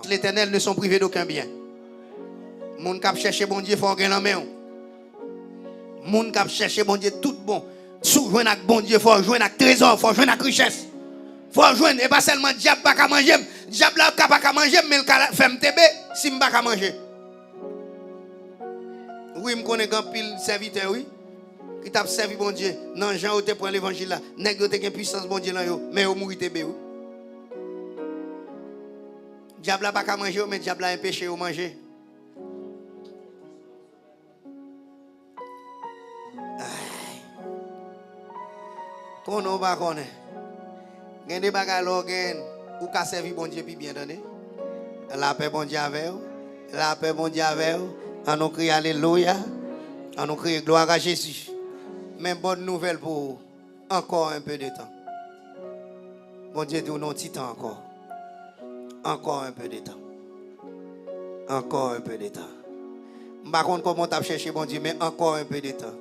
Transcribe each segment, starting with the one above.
porte l'Éternel ne sont privés d'aucun bien. Moun k'ap chercher bon Dieu faut gen nan men. Moun k'ap chercher bon Dieu tout bon. Sou joindre avec bon Dieu faut joindre avec trésor, faut joindre avec richesse. Faut joindre et pas seulement diable pas ka manger, diable là pas ka manger mais il fait m'tebe si m'pa ka manger. Oui, me connais grand pile serviteur oui. Qui t'a servi bon Dieu. Non Jean te prend l'évangile là, nèg yo te gen puissance bon Dieu là yo, mais yo mouri tebe oui. Diable là pas ka manger mais diable là un péché au manger. Qu'on on va connaître. Gen des bagages l'organe ou ka servi bon Dieu puis bien donné. La paix bon Dieu avec vous. La paix bon Dieu avec vous. On nous crie alléluia. On nous crie gloire à Jésus. Mais bonne nouvelle pour vous. Encore un peu de temps. Bon Dieu dit non petit temps encore. Encore un peu de temps. Encore un peu de temps. Je ne sais pas comment tu as cherché bon Dieu mais encore un peu de temps.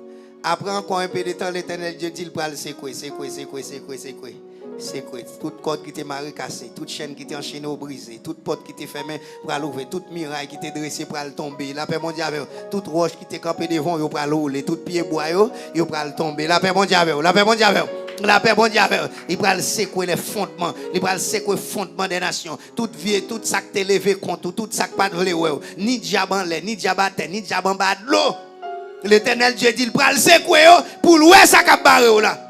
Après encore un peu de temps, l'Éternel Dieu dit il parle c'est quoi. Toute corde qui était marée cassée, toute chaîne qui était enchaînée ou brisée, toute porte qui était fermée pour l'ouvrir, toute muraille qui était dressée pour tomber. La paix mondiale avec toute roche qui était campée devant, yo pour rouler, tout pied bois yo pour tomber. La paix mondiale avec la paix mondiale avec la paix mondiale avec il va secouer les fondements, il va secouer le fondement des nations. Toute vie, tout ça qui t'est levé contre, tout ça qui pas de vle ni diable en l'air, ni diable à terre, ni diable en bas de l'eau. L'Éternel Dieu dit il pral secouer pour louer ça qu'a barré là.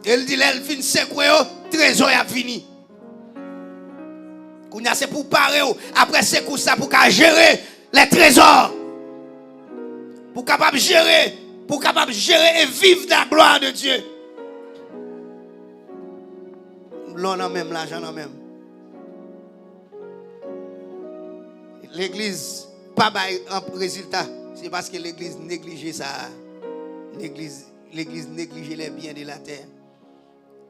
Il dit elle fin secouer trésor a fini. Kounya c'est pour parer après secouer ça pour gérer les trésors. Pour capable gérer et vivre dans la gloire de Dieu. L'on a même l'argent en même. L'église pas bail un résultat. C'est parce que l'église négligeait ça. L'église négligeait les biens de la terre.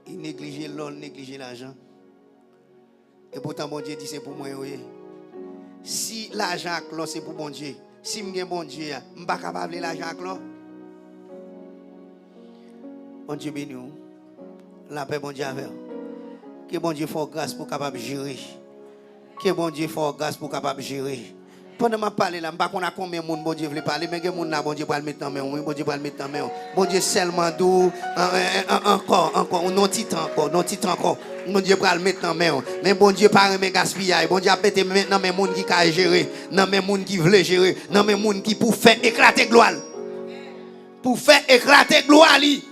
Il négligeait l'or, négligeait l'argent. Et pourtant, bon Dieu dit c'est pour moi. Oui. Si l'argent à clos, c'est pour bon Dieu. Si je suis bon Dieu, je ne suis pas capable de l'argent à clos. Bon Dieu béni. La paix, bon Dieu avec. Que bon Dieu fasse grâce pour capable gérer. Que bon Dieu fasse grâce pour capable gérer. Pendant que je parle là, je ne sais pas combien de monde bon Dieu veut parler, mais bon Dieu va le mettre en main, bon Dieu va le mettre en main. Bon Dieu seulement doux, encore, non titre encore. Bon Dieu va le mettre en main. Mais bon Dieu pas remet gaspillage. Bon Dieu a pété maintenant mais monde qui a gérer, non mais monde qui veut gérer, non mais monde qui pour faire éclater gloire. Pour faire éclater gloire li.